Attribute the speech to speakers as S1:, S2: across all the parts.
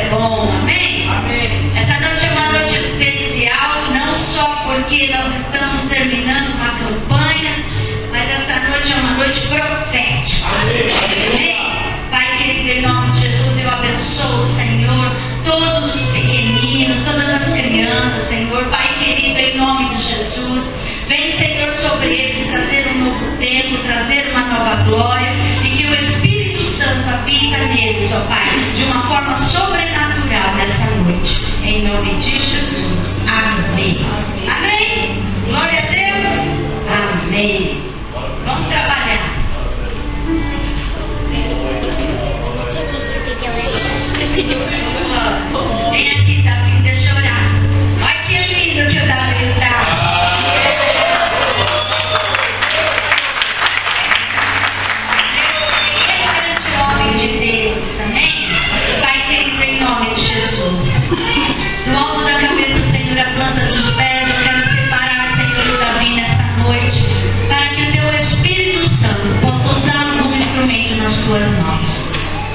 S1: é bom, amém?
S2: Amém.
S1: Essa noite é uma noite especial, não só porque nós estamos terminando uma campanha, mas essa noite é uma noite profética. Amém? Pai querido, em nome de Jesus, eu abençoo, Senhor, todos os pequeninos, todas as crianças, Senhor. Pai querido, em nome de Jesus, vem, Senhor, sobre eles trazer um novo tempo, trazer uma nova glória, e que o Espírito Santo habita neles, ó Pai, de uma forma sobrenatural nessa noite. Em nome de Jesus. Amém. Amém? Glória a Deus. Amém. Vamos trabalhar. Vem aqui, Davi, deixa eu orar. Olha que lindo que o Davi tá. De Deus, amém? Pai querido, em nome de Jesus, do alto da cabeça, Senhor, a planta dos pés, eu quero separar, Senhor, o Davi nessa noite, para que o teu Espírito Santo possa usá-lo como instrumento nas tuas mãos.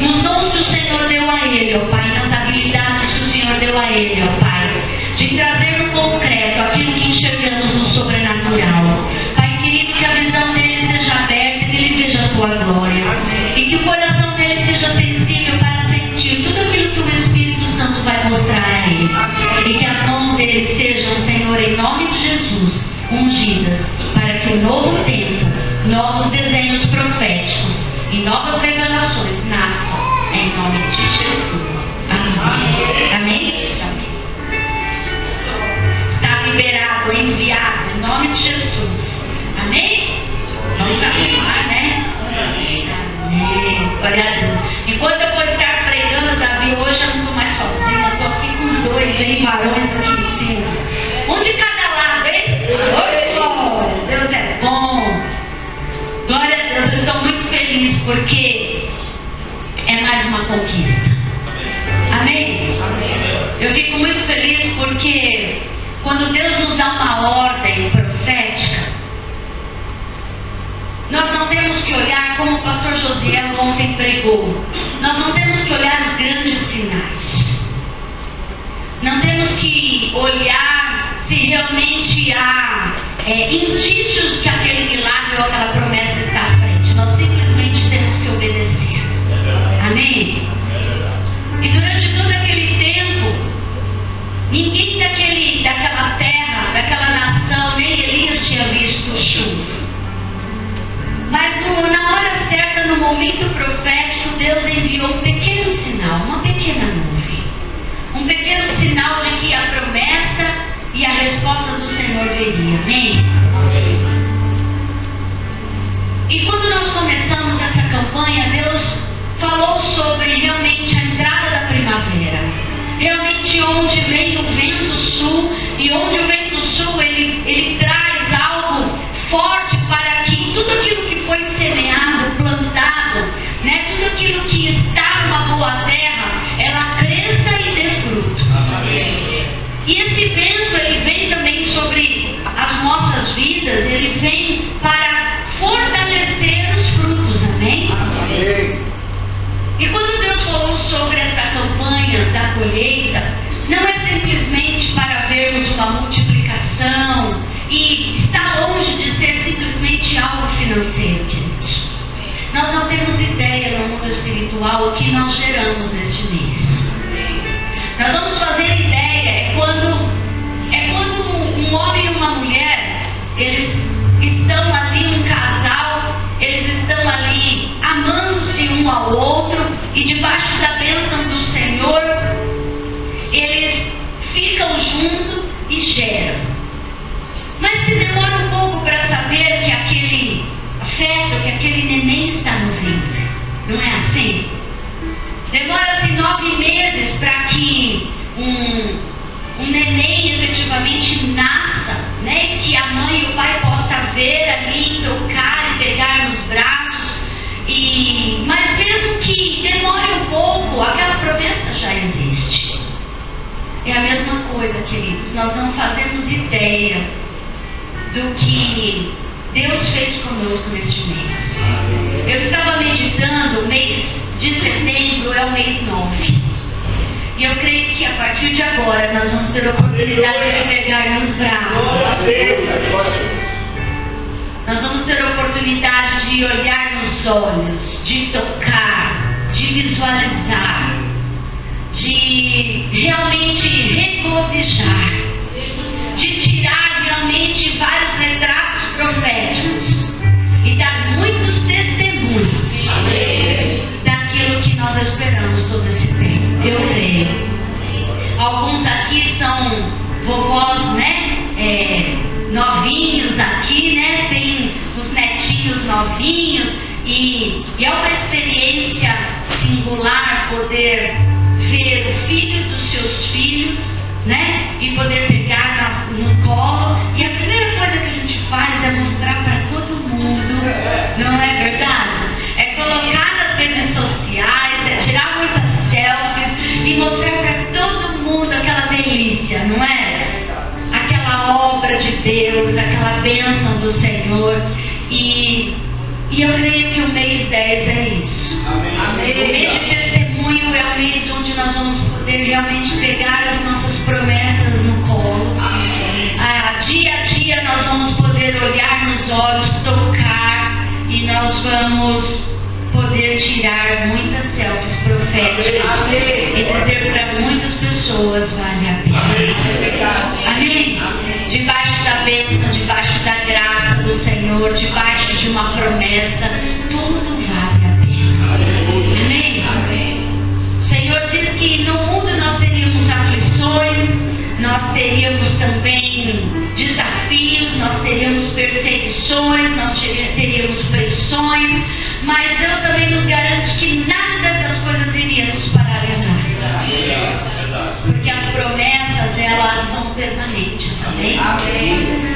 S1: Nos dons que o Senhor deu a ele, ó Pai, nas habilidades que o Senhor deu a ele, ó Pai, de trazer no concreto aquilo que enxergamos no sobrenatural. Pai querido, que a visão dele seja aberta e que ele veja a tua glória. E que o coração dele seja sensível para sentir tudo aquilo que o Espírito Santo vai mostrar a ele. E que as mãos dele sejam, Senhor, em nome de Jesus, ungidas, para que o novo tempo, novos desenhos proféticos e novas revelações nasçam, em nome de Jesus. Amém. Amém? Está liberado, enviado, em nome de Jesus. Amém? Vamos afirmar, né? Amém. Glória a Deus. Enquanto eu vou estar pregando, Davi, hoje eu não estou mais sozinha, eu estou aqui com dois, hein, varões aqui em cima. Um de cada lado, hein? Oi, glória. Deus é bom. Glória a Deus, eu estou muito feliz porque é mais uma conquista. Amém? Eu fico muito feliz porque quando Deus nos dá uma ordem profética, nós não temos que olhar como o pastor José ontem pregou. Nós não temos que olhar os grandes sinais. Não temos que olhar se realmente há indícios que aquele milagre ou aquela promessa está à frente. Nós simplesmente temos que obedecer. Amém? E durante todo aquele tempo, ninguém daquela terra, daquela nação, nem Elias tinha visto chuva. Mas na hora certa, no momento profético, Deus enviou um pequeno sinal, uma pequena nuvem. Um pequeno sinal de que a promessa e a resposta do Senhor viria. Amém? E quando nós começamos essa campanha, Deus falou sobre realmente a entrada da primavera. Realmente onde vem o vento sul, e onde o vento sul ele traz algo forte para que tudo aquilo que foi semeado, plantado, né, tudo aquilo que está numa boa terra, ela cresça e dê fruto. Amém. E esse vento, ele vem também sobre as nossas vidas, ele vem para fortalecer os frutos. Amém? Amém. E quando Deus falou sobre essa campanha da colheita, não é simplesmente para vermos uma multiplicação, e está longe de ser simplesmente algo financeiro, queridos. Nós não temos ideia no mundo espiritual o que nós geramos neste mês. Nós vamos fazer ideia, é quando um homem e uma mulher, eles estão ali, um casal, eles estão ali amando-se um ao outro, e debaixo da bênção do Senhor, eles ficam juntos e geram. Mas se demora um pouco para saber que aquele feto, que aquele neném está no ventre. Não é assim? Demora-se 9 meses para que um neném efetivamente nasça, né? Que a mãe e o pai possam ver ali, tocar e pegar nos braços. Mas mesmo que demore um pouco, aquela promessa já existe. É a mesma coisa, queridos. Nós não fazemos ideia do que Deus fez conosco neste mês. Eu estava meditando, o mês de setembro é o mês 9. E eu partir de agora, nós vamos ter a oportunidade de pegar nos braços. Nós vamos ter a oportunidade de olhar nos olhos, de tocar, de visualizar, de realmente regozijar, de tirar realmente vários retratos proféticos e dar muitos testemunhos daquilo que nós esperamos todo esse tempo. Eu creio. Alguns aqui são vovós, né? Novinhos aqui, né? Tem os netinhos novinhos e é uma experiência singular poder ver o filho dos seus filhos, né? E poder pegar no colo. E a primeira coisa que a gente faz é mostrar para todo mundo, não é verdade? É colocar nas redes sociais, é tirar muitas selfies e mostrar para todo mundo aquela delícia, não é? Aquela obra de Deus, aquela bênção do Senhor. E eu creio que o mês 10 é isso. Amém. O mês de testemunho é o mês onde nós vamos poder realmente pegar as nossas promessas no colo. Dia a dia nós vamos poder olhar nos olhos, tocar, e nós vamos poder tirar muitas selfies proféticas e dizer para muitas pessoas: vale a pena. Amém? Debaixo da bênção, debaixo da graça do Senhor, debaixo de uma promessa, tudo vale a pena. Amém? O Senhor diz que no mundo nós teríamos aflições, nós teríamos também desafios, nós teríamos perseguições, nós teríamos pressões, mas Deus também nos garante que nada dessas coisas iria nos paralisar. Porque as promessas, elas são permanentes. Amém?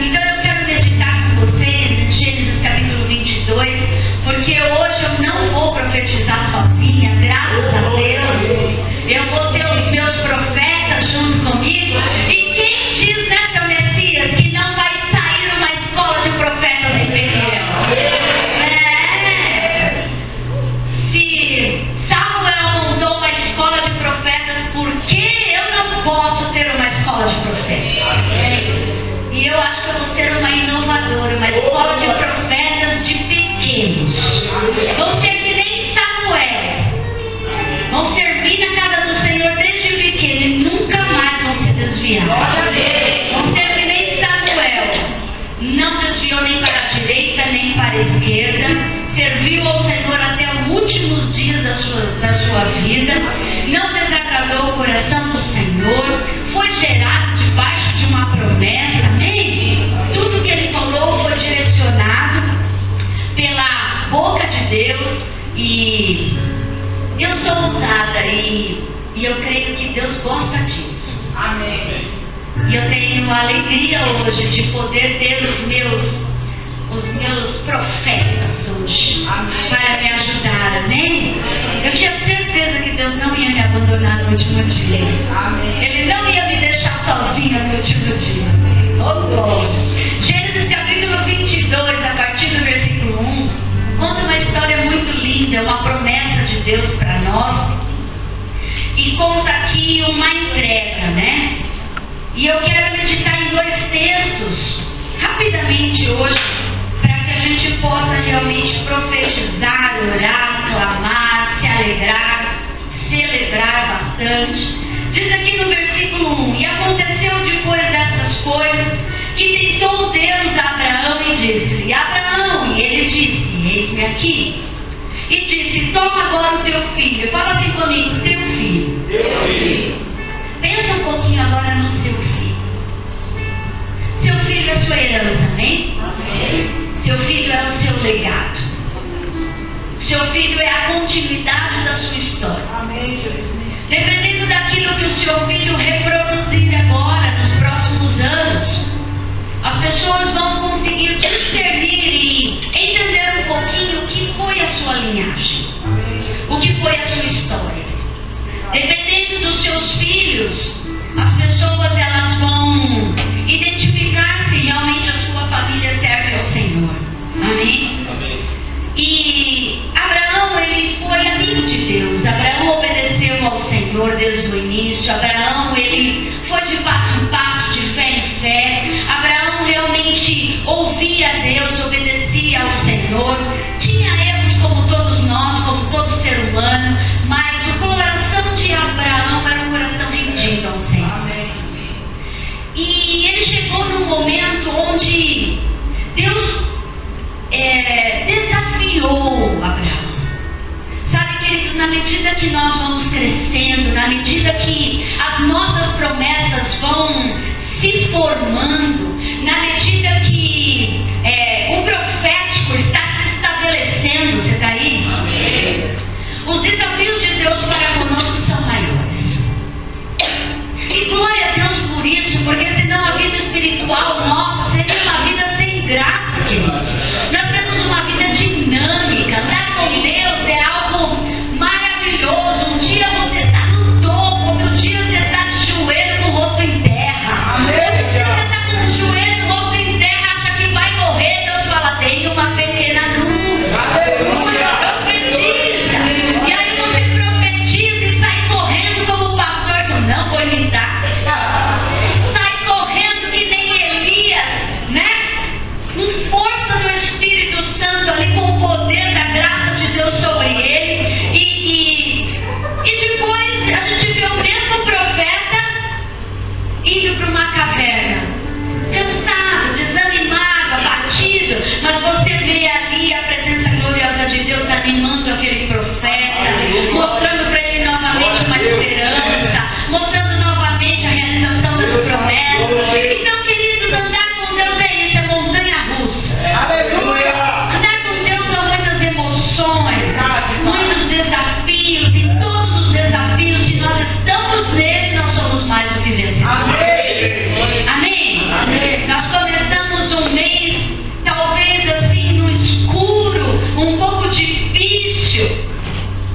S1: Então eu quero meditar com vocês em Gênesis capítulo 22, porque hoje eu não vou profetizar sozinha, graças a Deus. Eu vou ter os meus profetas junto comigo. E quem diz, né, seu Messias, que não vai sair uma escola de profetas em Betel? Se Samuel montou uma escola de profetas, por que eu não posso ter uma escola de profetas? E eu acho que eu vou ser uma inovadora, uma escola de profetas de pequenos. Vão ser que nem Samuel. Vão servir na casa do Senhor desde pequeno e nunca mais vão se desviar. Vão ser que nem Samuel. Não desviou nem para a direita nem para a esquerda. Serviu ao Senhor até os últimos dias da sua vida. Não desagradou o coração do Senhor. Foi gerado debaixo de uma promessa. Amém? Tudo que ele falou foi direcionado pela boca de Deus. E eu sou ousada e eu creio que Deus gosta disso. Amém. E eu tenho a alegria hoje de poder ter os meus profetas hoje. Amém. Para me ajudar. Amém? Eu tinha certeza que Deus não ia me abandonar no último dia. Amém. Ele não ia me deixar sozinha no último dia. Oh, glória. Gênesis capítulo 22, a partir do versículo 1, conta uma história muito linda, uma promessa de Deus para nós. E conta aqui uma entrega, né? E eu quero meditar em dois textos rapidamente hoje, para que a gente possa realmente profetizar, orar, clamar, se alegrar, celebrar bastante. Diz aqui no versículo 1: E aconteceu depois dessas coisas que gritou Deus a Abraão e disse-lhe: Abraão, e ele disse: Eis-me aqui. E disse: Toma agora o teu filho. Fala assim comigo: teu filho. Teu filho. Pensa um pouquinho agora no seu filho. Seu filho é a sua herança, amém? Amém. Seu filho é o seu legado. Seu filho é a continuidade da sua história. Amém, Jesus. Dependendo daquilo que o seu filho reproduzir agora, nos próximos anos, as pessoas vão conseguir discernir e entender um pouquinho o que foi a sua linhagem, o que foi a sua história. Dependendo dos seus filhos, as pessoas elas vão identificar se realmente a sua família serve ao Senhor. Amém? Amém. E Abraão, ele foi na medida que nós vamos crescendo, na medida que as nossas promessas vão se formando, na medida que o profético está se estabelecendo, você está aí?
S2: Amém.
S1: Os desafios de Deus para conosco são maiores. E glória a Deus por isso, porque senão a vida espiritual nossa seria uma vida sem graça, queridos. Nós temos uma vida dinâmica. Andar com Deus é algo maravilhoso. Um dia você está no topo, outro dia você está de joelho com o rosto em terra. Outro dia você está com o joelho com o rosto em terra, acha que vai morrer. Deus fala, tem uma pequena nuvem. Profetiza. E aí você profetiza e sai correndo como o pastor que eu não vou imitar. Sai correndo que nem Elias, né? Com força do Espírito Santo ali, com o poder da graça de Deus sobre ele. E depois a gente vê o mesmo profeta indo para uma caverna, cansado, desanimado, abatido, mas você vê ali a presença gloriosa de Deus animando aquele profeta, mostrando para ele novamente uma esperança, mostrando novamente a realização das promessas. Então, queridos, andar com Deus é isso, é montanha-russa. Andar com Deus são muitas emoções, muitos desafios, e todos os desafios, se nós estamos nele, nós somos mais do que vencedores. Amém? Nós começamos um mês, talvez assim, no escuro, um pouco difícil,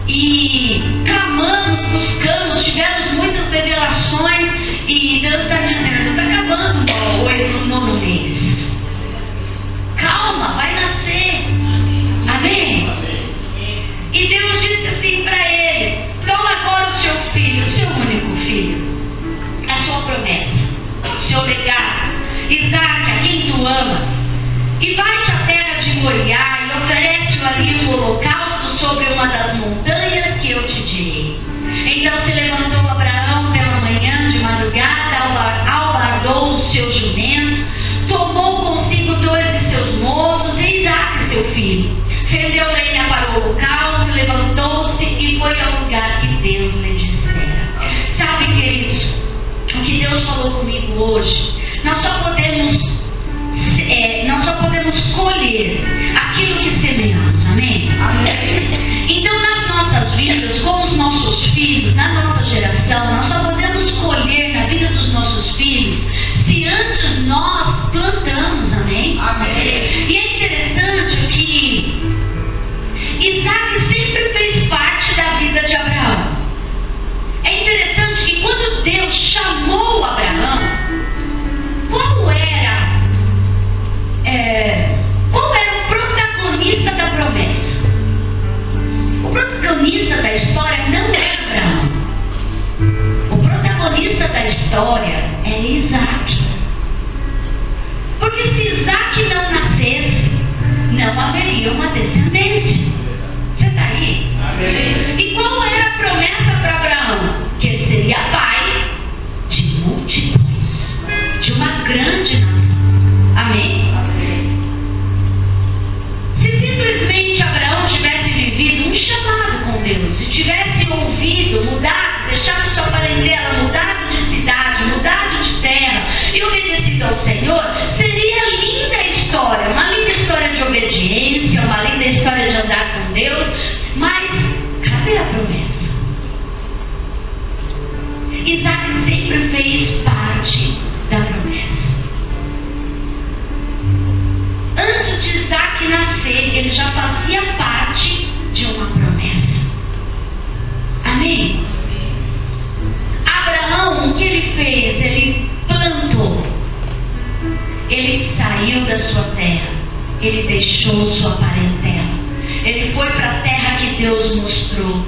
S1: e clamamos, buscamos, tivemos muitas revelações, e Deus está dizendo, está acabando o nono mês. Calma, vai nascer. Amém? E Deus disse assim para ele, toma agora o seu filho, o seu único filho, a sua promessa, o seu legado, Isaac, a quem tu amas, e vai-te à terra de Moriá e oferece-o ali um holocausto sobre uma das montanhas que eu te direi. Então se levantou Abraão pela manhã de madrugada, albardou o seu jumento, tomou consigo 2 de seus moços e Isaac seu filho, fendeu lenha para o holocausto, levantou-se e foi ao lugar que Deus lhe dissera. Sabe, queridos, o que Deus falou comigo hoje, nós só podemos colher aquilo que semeamos, amém? Então, nas nossas vidas, com os nossos filhos, na nossa geração, nós só podemos colher na vida dos nossos filhos se antes nós plantamos, amém? E é interessante que Isaac sempre fez parte da vida de Abraão. É interessante que quando Deus chamou Abraão, qual era o protagonista da promessa? O protagonista da história não era Abraão. O protagonista da história é Isaac. Porque se Isaac não nascesse, não haveria uma descendência. Você está aí?
S2: Amém.
S1: E qual era a promessa para Abraão? Que ele seria pai de multidões, de uma grande nação. Amém? Se simplesmente Abraão tivesse vivido um chamado com Deus, se tivesse ouvido, mudado, deixado sua parentela, mudado de cidade, mudado de terra e obedecido ao Senhor, seria linda a história, uma linda história de obediência, uma linda história de andar com Deus, mas cadê a promessa? Isaac sempre fez parte da promessa. Antes de Isaac nascer, ele já fazia parte de uma promessa. Amém? Abraão, o que ele fez? Ele plantou. Ele saiu da sua terra. Ele deixou sua parentela. Ele foi para a terra que Deus mostrou.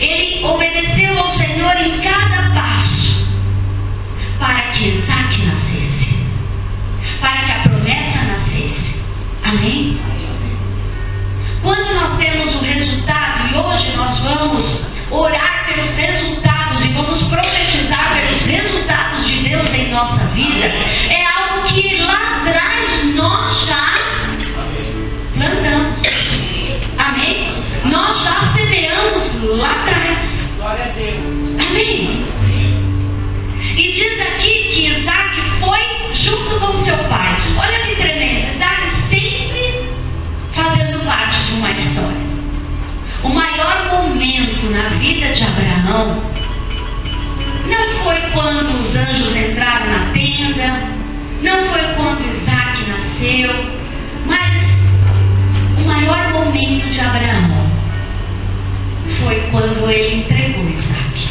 S1: Ele obedeceu ao Senhor em cada passo para que Isaac nascesse, para que a promessa nascesse. Amém? Quando nós temos o resultado, e hoje nós vamos orar pelos resultados e vamos profetizar pelos resultados de Deus em nossa vida, é algo que lá atrás nós já plantamos. Amém? Nós já semeamos lá quando ele entregou Isaac.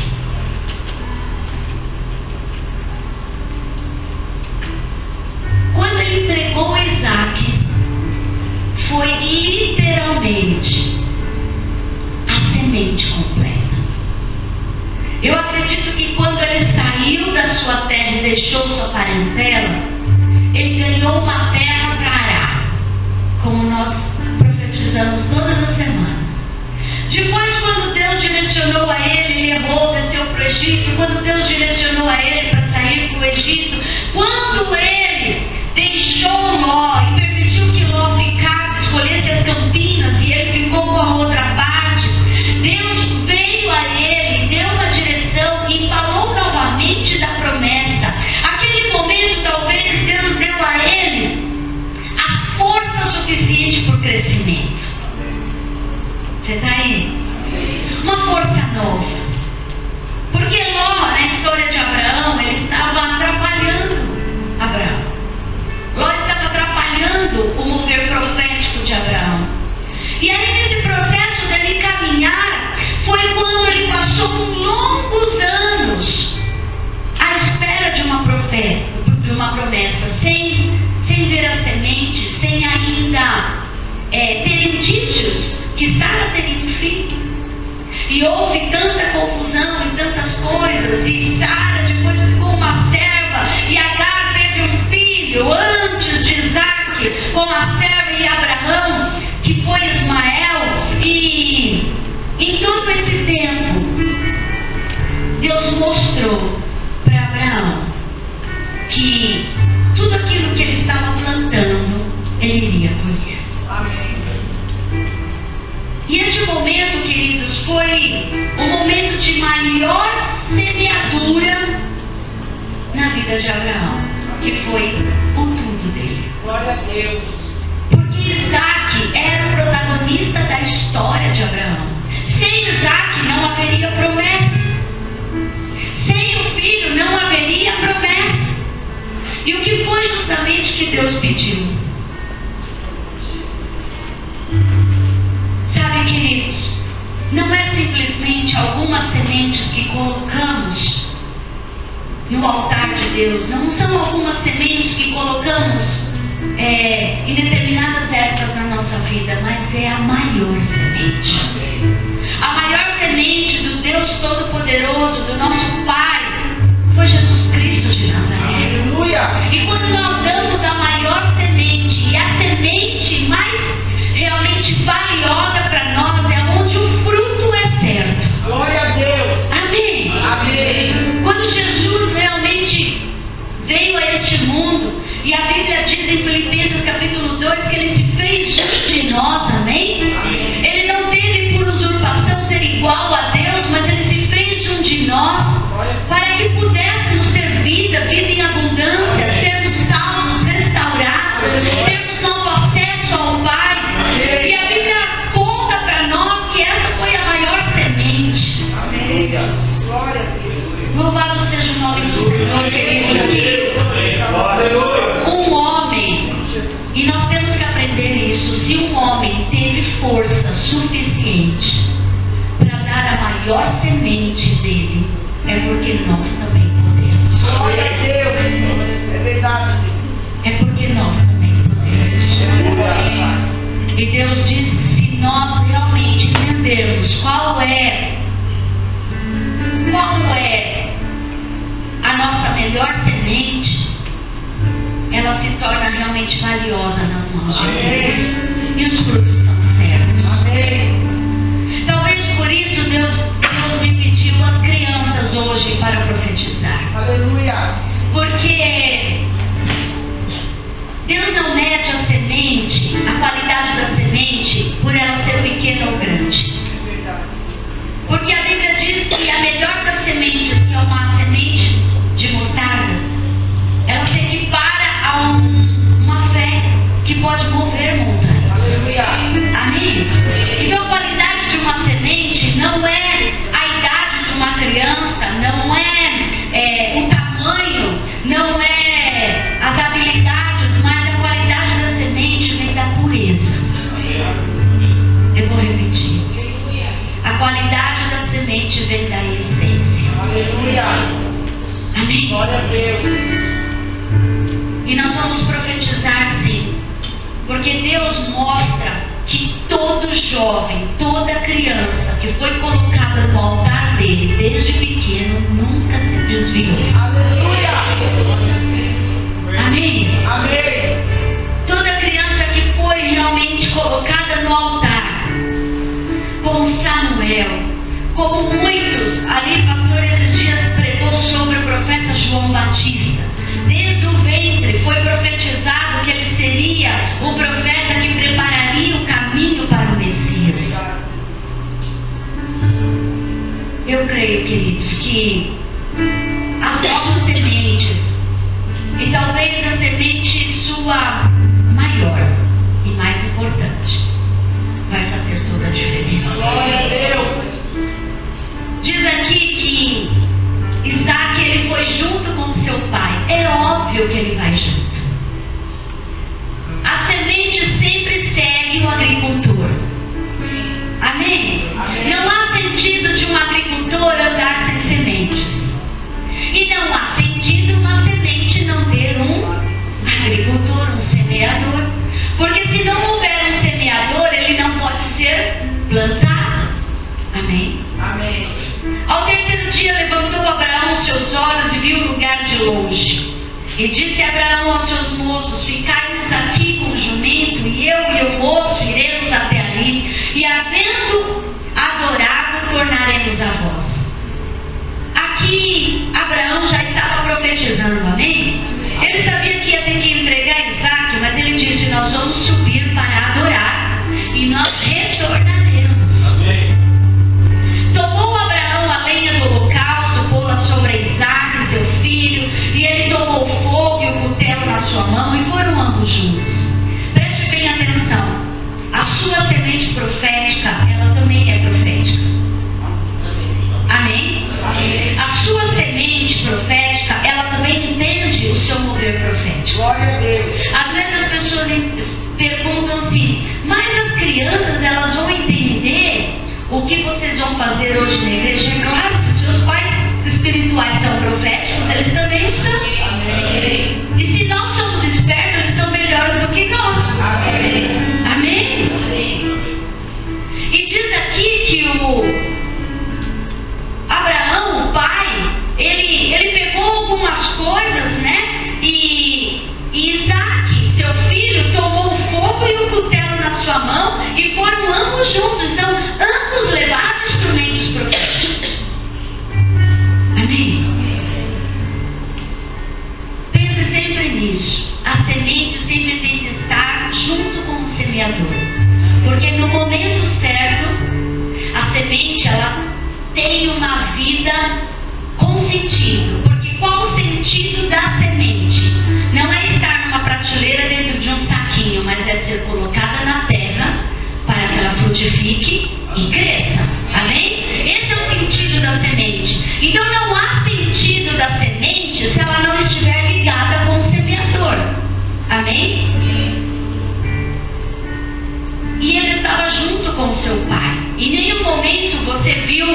S1: Quando ele entregou Isaac, foi literalmente a semente completa. Eu acredito que quando ele saiu da sua terra e deixou sua parentela, ele ganhou uma terra para arar, como nós profetizamos todas as semanas. Depois, quando Deus direcionou a ele, ele errou, desceu para o Egito. Quando Deus direcionou a ele para sair para o Egito, quando ele deixou Ló e permitiu que Ló ficasse, escolhesse as campinas e ele ficou com a outra parte, Deus veio a ele, deu uma direção e falou novamente da promessa. Aquele momento, talvez Deus deu a ele a força suficiente para o crescimento. Você está aí? Uma força nova. Porque Ló, na história de Abraão, ele estava atrapalhando Abraão. Ló estava atrapalhando o mover profético de Abraão. E aí, nesse processo dele caminhar, foi quando ele passou longos anos à espera de uma promessa, sem ver a semente, sem ainda ter indícios que Sara teria um filho. E houve tanta confusão e tantas coisas, e Sara depois ficou uma serva, e Agar teve um filho antes de Isaac com a serva e Abraão, que foi Ismael. E em todo esse tempo Deus mostrou para Abraão que tudo aquilo que ele estava plantando, ele iria colher. Amém. E este momento, queridos, foi o momento de maior semeadura na vida de Abraão, que foi o tudo dele.
S2: Glória a Deus.
S1: Porque Isaac era o protagonista da história de Abraão. Sem Isaac não haveria promessa. Sem o filho não haveria promessa. E o que foi justamente que Deus pediu? Sabe, queridos, não é simplesmente algumas sementes que colocamos no altar de Deus. Não são algumas sementes que colocamos em determinadas épocas na nossa vida, mas é a maior semente. A maior semente do Deus Todo-Poderoso, do nosso Pai, foi Jesus Cristo de Nazaré.
S2: Aleluia.
S1: E quando nós damos a maior semente, e a semente mais realmente valiosa para nós é onde o fruto é certo.
S2: Glória a Deus.
S1: Amém.
S2: Amém.
S1: Quando Jesus realmente veio a este mundo, e a Bíblia diz em Filipenses capítulo 2 que ele se fez um de nós, amém? Ele não teve por usurpação ser igual a Deus, mas ele se fez um de nós, para que pudéssemos ter vida em abundância, sermos salvos, restaurados, termos novo acesso ao Pai. E a Bíblia conta para nós que essa foi a maior semente.
S2: Amém. Glória a Deus.
S1: Louvado seja o nome do Senhor, queridos. Um homem, e nós temos que aprender isso, se um homem teve força suficiente para dar a maior semente dele, é porque nós também podemos.
S2: Glória a Deus. É verdade.
S1: É porque nós também podemos. E Deus diz que se nós realmente entendermos qual é a nossa melhor semente, ela se torna realmente valiosa nas mãos de Deus. E os frutos são certos.
S2: Amém.
S1: Talvez por isso Deus me pediu as crianças hoje para profetizar.
S2: Aleluia.
S1: Porque Deus não mede a semente, a qualidade da semente, por ela ser pequena ou grande.
S2: É verdade.
S1: Porque a Bíblia diz que a melhor das sementes, que é uma semente de mostarda, ela se equipara a uma fé que pode mover montanhas.
S2: Aleluia.
S1: Amém? Então a qualidade de uma semente não é a idade de uma criança, não é o tamanho, não é as habilidades, mas a qualidade da semente vem da pureza. Eu vou repetir. A qualidade da semente realmente vem da essência.
S2: Aleluia.
S1: Amém?
S2: Glória a Deus.
S1: E nós vamos profetizar sim, porque Deus mostra que todo jovem, toda criança que foi colocada no altar dele desde pequeno nunca se desviou.
S2: Aleluia.
S1: Amém?
S2: Amém.
S1: Toda criança que foi realmente colocada no altar, como Samuel, como muitos, ali pastor esses dias pregou sobre o profeta João Batista. Desde o ventre foi profetizado que ele seria o profeta que prepararia o caminho para o Messias. Eu creio, queridos, que as nossas sementes, e talvez a semente sua maior e mais importante, vai fazer toda a diferença.
S2: Glória a Deus.
S1: Diz aqui que Isaac ele foi junto com seu pai. É óbvio que ele vai junto. A semente sempre segue o agricultor. Amém?
S2: Amém.
S1: Não há sentido de um agricultor andar sem sementes. E não há sentido uma semente não ter um agricultor, um semeador. Porque se não houver um semeador, ele não pode ser plantado. Amém?
S2: Amém.
S1: Ao terceiro dia levantou Abraão os seus olhos e viu o lugar de longe. E disse Abraão aos seus moços: ficai-nos aqui com o jumento, e eu e o moço iremos até ali, e havendo adorado, tornaremos a vós. Aqui Abraão já estava profetizando, amém? Ele sabia que ia ter que entregar Isaac, mas ele disse: nós vamos subir para adorar, e nós retornaremos.
S2: Amém.
S1: Tomou Abraão a lenha do holocausto, pô-la sobre Isaac, seu filho, e ele tomou o fogo e o cutelo na sua mão, e foram ambos juntos. Preste bem atenção, a sua semente profética, ela também é profética. Amém?
S2: Amém.
S1: A sua semente profética, ela também entende o seu mover profético.
S2: Glória a Deus.
S1: Às vezes as pessoas perguntam assim: mas as crianças, elas vão entender o que vocês vão fazer hoje na igreja? É claro, se seus pais espirituais são proféticos, eles também são.
S2: Amém.
S1: E se nós somos espertos, eles são melhores do que nós.
S2: Amém.
S1: Amém? E diz aqui que o Abraão, o pai, ele pegou algumas coisas, né? E Isaac, seu filho, tomou o fogo e o cutelo na sua mão, e foram ambos juntos. Então, ambos levaram instrumentos proféticos. Amém? Pense sempre nisso. A semente sempre tem que estar junto com o semeador. Porque no momento certo, a semente, ela tem uma vida com sentido. Porque qual o sentido da semente? Não é estar numa prateleira dentro de um saquinho, mas é ser colocada na terra para que ela frutifique e cresça. Amém? Esse é o sentido da semente. Então não há sentido da semente se ela não estiver ligada com o semeador. Amém? E ele estava junto com o seu pai. Em nenhum momento você viu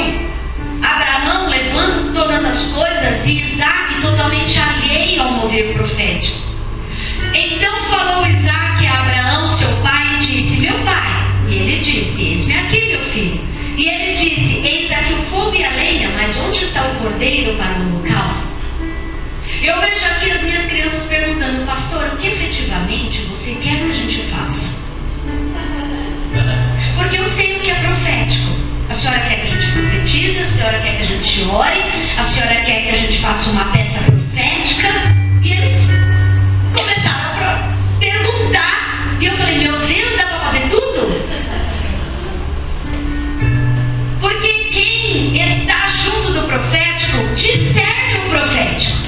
S1: Abraão levando todas as coisas e Isaac totalmente alheio ao mover profético. Então falou Isaac a Abraão, seu pai, e disse: meu pai. E ele disse: eis-me aqui, meu filho. E ele disse: eis aqui o fogo e a lenha, mas onde está o cordeiro para o holocausto? Eu vejo aqui as minhas crianças perguntando: pastor, o que efetivamente você quer que a gente faça? Porque eu sei o que é profético. A senhora quer que a gente profetize, a senhora quer que a gente ore, a senhora quer que a gente faça uma peça profética. E eles começaram a perguntar. E eu falei: meu Deus, dá para fazer tudo? Porque quem está junto do profético discerne o profético.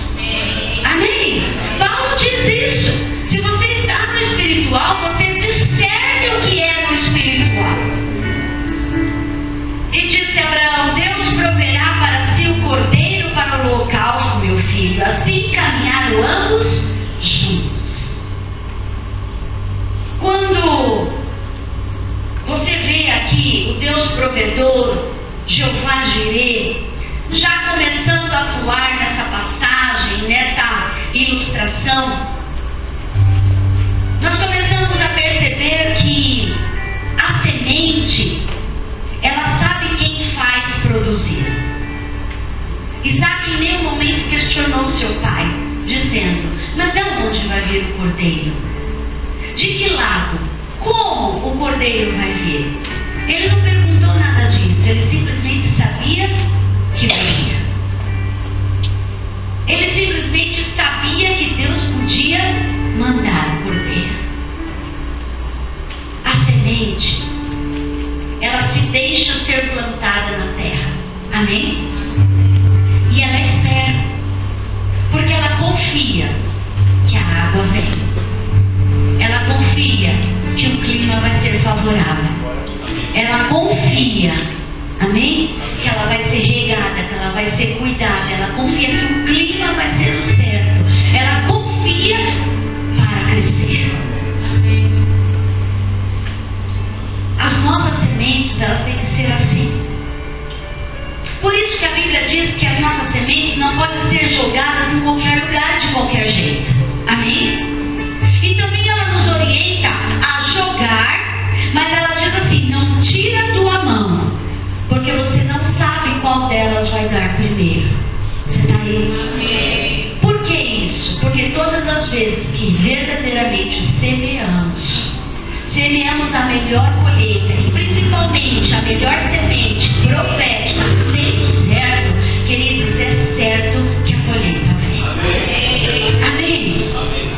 S1: Amém? Paulo diz isso. Se você está no espiritual, você discerne o que é no espiritual. E disse Abraão: Deus proverá para si o cordeiro para o holocausto, meu filho. Assim caminharam ambos juntos. Quando você vê aqui o Deus provedor, Jeová Jirê, já começando a atuar nessa passagem, nessa ilustração, nós começamos a perceber que a semente, ela sabe quem faz produzir. Isaac em nenhum momento questionou seu pai, dizendo: mas de onde vai vir o cordeiro? De que lado? Como o cordeiro vai vir? Ele não perguntou nada disso, ele simplesmente sabia que viria. Ele simplesmente sabia que Deus podia mandar o cordeiro. A semente, ela se deixa ser plantada na terra. Amém? E ela espera, porque ela confia que a água vem. Ela confia que o clima vai ser favorável. Ela confia, amém? Que ela vai ser regada, que ela vai ser cuidada. Ela confia que o clima vai ser o certo. Ela confia para crescer. As nossas sementes, elas têm que ser assim. Por isso que a Bíblia diz que as nossas sementes não podem ser jogadas em qualquer lugar, de qualquer jeito. Amém? E também ela nos orienta a jogar, mas ela diz assim: não tira a tua mão, porque você não sabe qual delas vai dar primeiro. Você está aí? Amém. Por que isso? Porque todas as vezes que verdadeiramente semeamos a melhor colheita, e principalmente a melhor semente profética, no tempo certo, queridos, é certo que a colheita vem. Amém? Amém.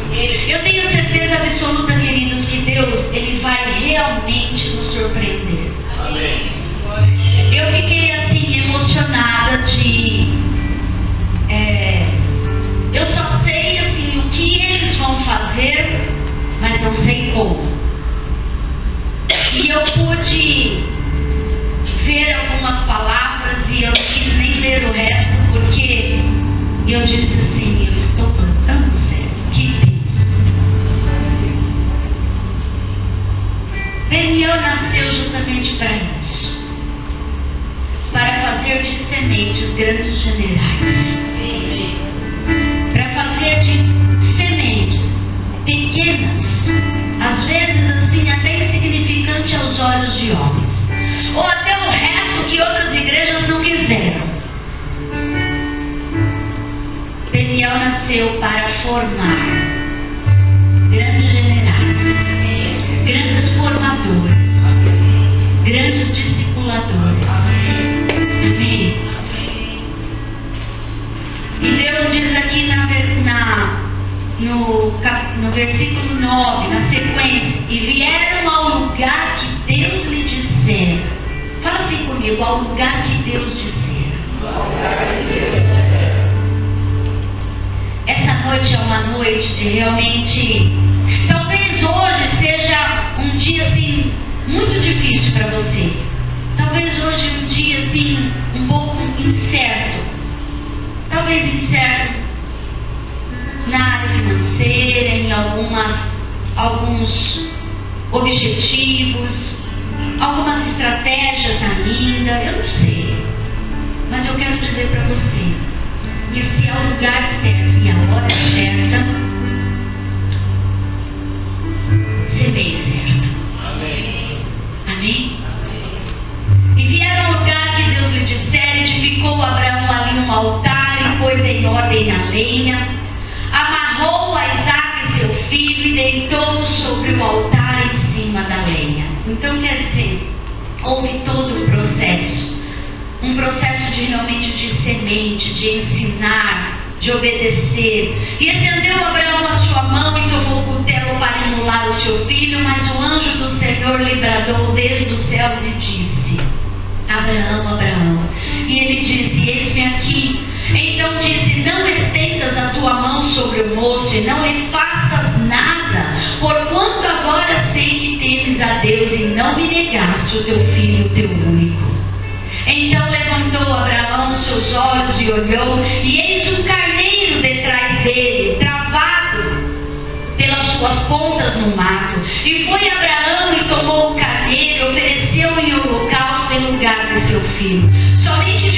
S1: Eu tenho certeza absoluta, queridos, que Deus, Ele vai realmente nos surpreender. Amém. Eu fiquei assim emocionada eu só sei assim o que eles vão fazer, mas não sei como. E eu pude ver algumas palavras e eu não quis nem ler o resto, porque eu disse assim: eu estou plantando certo. Que Deus. Peniel nasceu justamente para isso, para fazer de sementes grandes generais, para fazer de sementes pequenas, às vezes assim até insignificante aos olhos de homens, ou até o resto que outras igrejas não quiseram. Peniel nasceu para formar grandes generais, grandes formadores, grandes discipuladores. Amém? E Deus diz aqui no versículo 9, na sequência: e vieram ao lugar que Deus lhe dissera. Fala assim comigo: ao lugar que Deus dissera. Essa noite é uma noite de realmente, talvez hoje seja um dia assim muito difícil para você. Talvez hoje um dia assim um pouco incerto. Talvez incerto na área financeira, em alguns objetivos, algumas estratégias ainda, eu não sei. Mas eu quero dizer para você que se é o lugar certo e a hora certa, semeie certo. Amém? Amém? E vieram ao lugar que Deus lhe dissera, edificou Abraão ali um altar e pôs em ordem a lenha, amarrou a Isaque seu filho e deitou-o sobre o altar em cima da lenha. Então quer dizer, houve todo um processo de realmente de semente, de ensinar, de obedecer. E estendeu Abraão a sua mão e tomou o cutelo para imolar o seu filho, mas o anjo do Senhor lhe bradou desde os céus e disse: Abraão, Abraão. E ele disse: eis-me aqui. Então disse: não estendas a tua mão sobre o moço e não lhe faças nada, porquanto agora sei que temes a Deus e não me negaste o teu filho, o teu único. Então levantou Abraão seus olhos e olhou, e eis um carneiro detrás dele, travado pelas suas pontas no mato. E foi Abraão e tomou o carneiro, ofereceu em holocausto em lugar de seu filho. Somente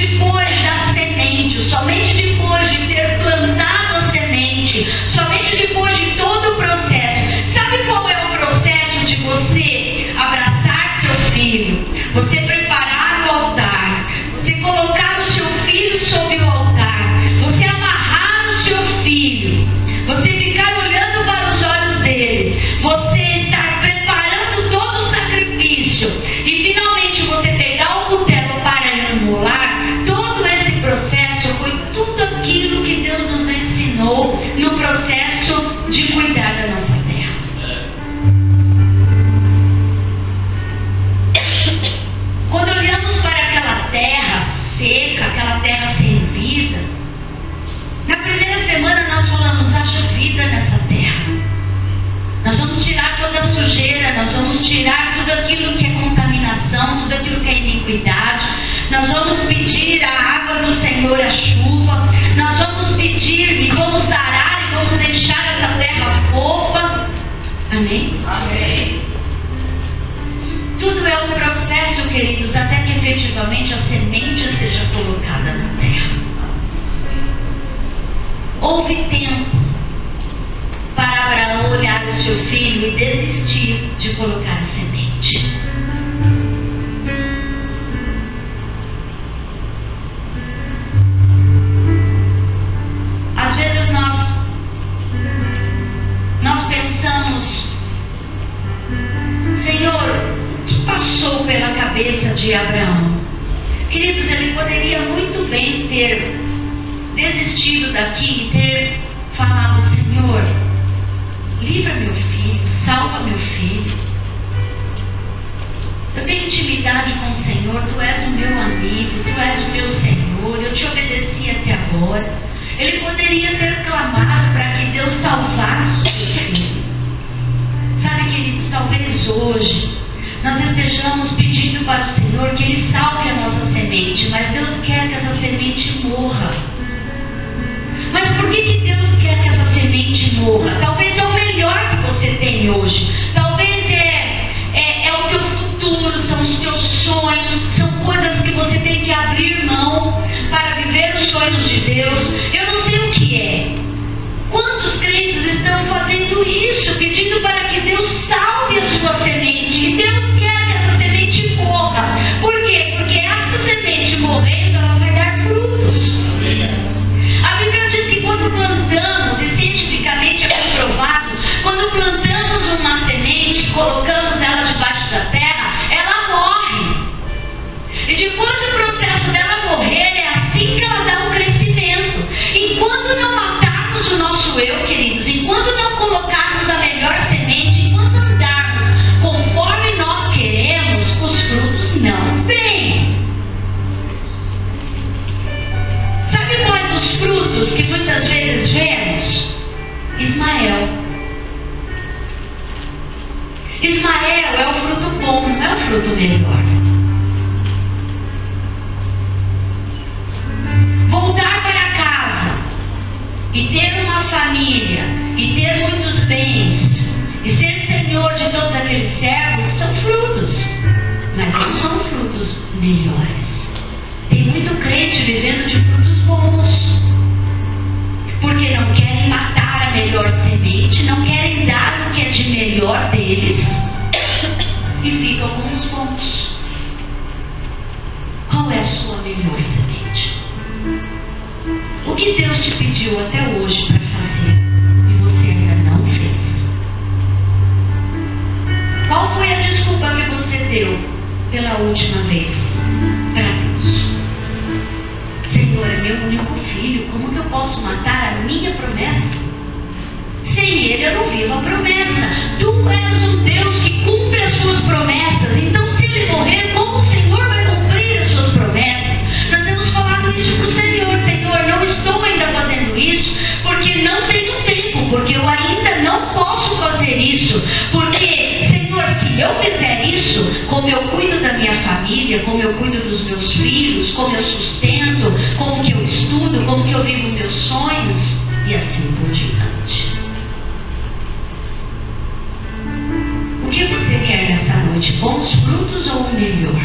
S1: seca, aquela terra sem vida. Na primeira semana nós falamos, haja vida nessa terra. Nós vamos tirar toda a sujeira, nós vamos tirar tudo aquilo que é contaminação, tudo aquilo que é iniquidade. Nós vamos pedir a água do Senhor, a chuva. Nós vamos pedir e vamos arar e vamos deixar essa terra fofa. Amém?
S2: Amém.
S1: Tudo é um processo, queridos, até que efetivamente a semente seja colocada na terra. Houve tempo para Abraão olhar o seu filho e desistir de colocar a semente. Às vezes nós pensamos, Senhor, o que passou pela cabeça de Abraão? Queridos, ele poderia muito bem ter desistido daqui e ter falado, Senhor, livra meu filho, salva meu filho. Eu tenho intimidade com o Senhor, Tu és o meu amigo, Tu és o meu Senhor, eu Te obedeci até agora. Ele poderia ter clamado para que Deus salvasse o seu filho. Sabe, queridos, talvez hoje nós estejamos pedindo para o Senhor que Ele salve a nossa semente, mas Deus quer que essa semente morra. Mas por que Deus quer que essa semente morra? Talvez é o melhor que você tem hoje. Talvez é o teu futuro, são os teus sonhos, são coisas que você tem que abrir mão para viver os sonhos de Deus. Eu não sei o que é. Quantos crentes estão fazendo isso, pedindo para que Deus salve a sua semente? E Deus quer que essa semente morra. Por quê? Porque essa semente morrendo, ela vai dar frutos. A Bíblia diz que quando plantamos, e cientificamente é comprovado, quando plantamos uma semente, colocamos ela debaixo da terra, ela morre. E depois do processo dela morrer, é assim que ela dá um crescimento. Enquanto não matarmos o nosso eu, queridos, enquanto não colocarmos a melhor semente, enquanto andarmos conforme nós queremos, os frutos não vêm. Sabe quais os frutos que muitas vezes vemos? Ismael. Ismael é o fruto bom, não é o fruto melhor. Voltar para casa e ter uma família e ter muitos bens e ser senhor de todos aqueles servos são frutos, mas não são frutos melhores. Tem muito crente vivendo de frutos bons, porque não querem matar a melhor semente, não querem dar o que é de melhor deles e ficam com os bons. Qual é a sua melhor semente? O que Deus te pediu até hoje para fazer e você ainda não fez? Qual foi a desculpa que você deu pela última vez para Deus? Senhor, é meu único filho, como que eu posso matar a minha promessa? Sem ele eu não vivo a promessa. Tu és um Deus que cumpre as suas promessas. Então se ele morrer, como o Senhor vai cumprir as suas promessas? Nós temos falado isso para o Senhor. Senhor, não estou ainda fazendo isso porque não tenho tempo, porque eu ainda não posso fazer isso. Porque, Senhor, se eu fizer isso, como eu cuido da minha família, como eu cuido dos meus filhos, como eu sustento, como que eu estudo, como que eu vivo meus sonhos e assim por diante. O que você quer nessa noite? Bons frutos ou o melhor?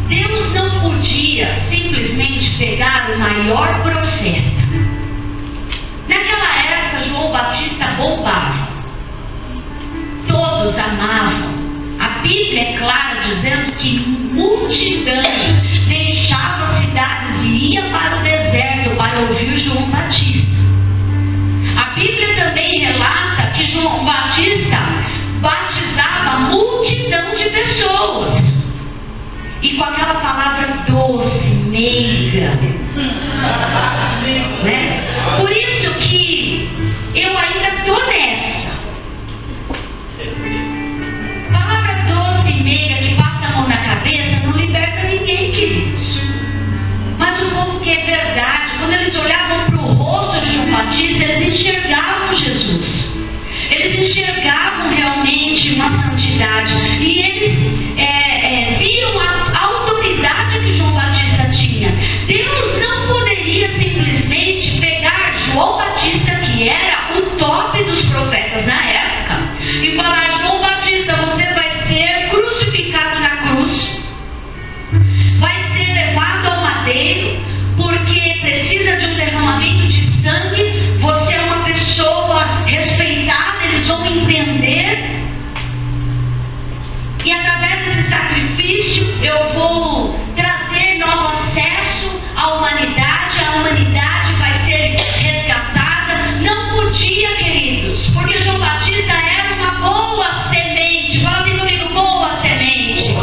S1: Deus não podia simplesmente pegar o maior profeta. Naquela época, João Batista bombava. Todos amavam. A Bíblia é clara dizendo que multidão deixava cidades e ia para o deserto para ouvir João Batista. A Bíblia também relata que João Batista batizava multidão de pessoas. E com aquela palavra doce, meiga. Né? Por isso que eu ainda estou nessa. Palavra santidade. E eles viram a autoridade que João Batista tinha. Deus não poderia simplesmente pegar João Batista, que era o top dos profetas na época, e falar: João Batista, você vai ser crucificado na cruz, vai ser levado ao madeiro, porque precisa de um derramamento de sangue, você é uma pessoa respeitada, eles vão entender, e através desse sacrifício eu vou trazer novo acesso à humanidade, a humanidade vai ser resgatada. Não podia, queridos, porque João Batista era uma boa semente. Fala assim comigo: boa semente.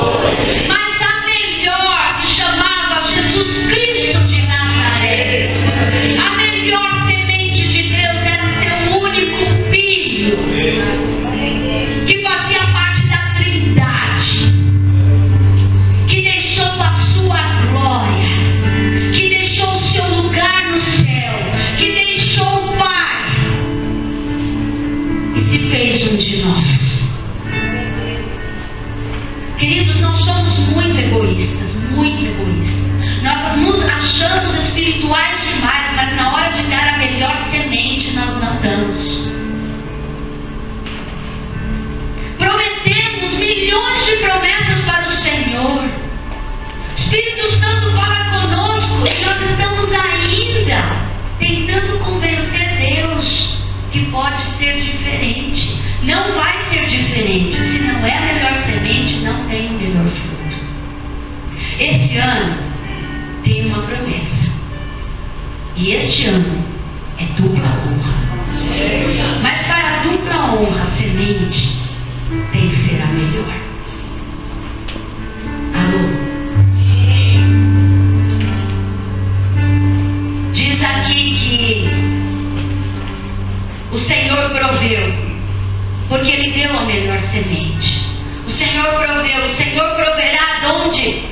S1: Mas a melhor se chamava Jesus Cristo de Nazaré. A melhor semente de Deus era seu único filho, que fazia parte da Trindade, que deixou a sua glória, que deixou o seu lugar no céu, que deixou o Pai e se fez um de nós. Queridos, nós somos muito egoístas, muito egoístas. Nós nos achamos espirituais demais, mas na hora de dar a melhor semente nós não damos. Prometemos milhões de promessas para o Senhor. O Espírito Santo fala conosco e nós estamos ainda tentando convencer Deus que pode ser diferente. Não vai ser diferente. Se não é a melhor semente, não tem o melhor fruto. Este ano tem uma promessa. E este ano é dupla honra. Mas para a dupla honra, a semente tem que ser a melhor. Alô? Diz aqui que o Senhor proveu, porque Ele deu a melhor semente. O Senhor proveu, o Senhor proverá de onde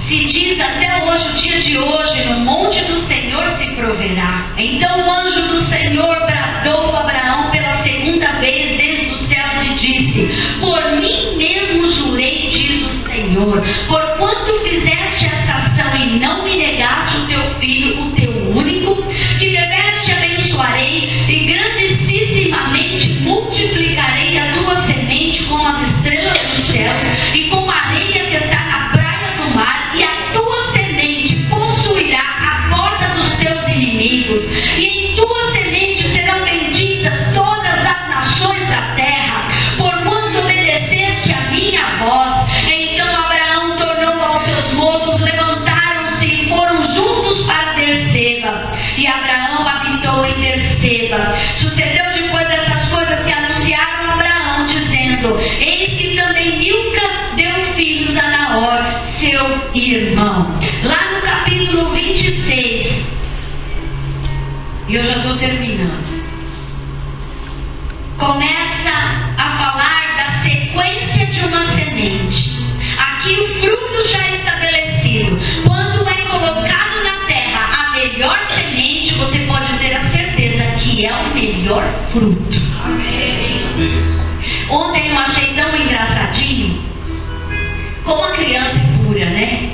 S1: se diz até hoje, o dia de hoje, no monte do Senhor se proverá. Então o anjo do Senhor bradou a Abraão pela segunda vez desde os céus e disse: por mim mesmo jurei, diz o Senhor, porquanto fizeste esta ação e não me negaste o teu filho, o teu único, que deveras te abençoarei e grandissimamente multiplicarei a tua semente como as estrelas dos céus e como a areia que está na praia do mar, e a tua semente possuirá a porta dos teus inimigos, e em tua semente serão benditas todas as nações da terra, porquanto obedeceste a minha voz. Então Abraão tornou aos seus moços, levantaram-se e foram juntos para Berseba, e Abraão habitou em Berseba. Sucedeu depois dessas coisas que anunciaram a Abraão, dizendo: eis que também Milca deu filhos a Naor, seu irmão. Lá no capítulo 26, e eu já estou terminando, começa a falar da sequência de uma semente. Aqui o fruto já é estabelecido. Quando é colocado na terra a melhor semente, você pode ter a certeza que é o melhor fruto. Ontem eu achei tão engraçadinho como a criança é pura, né?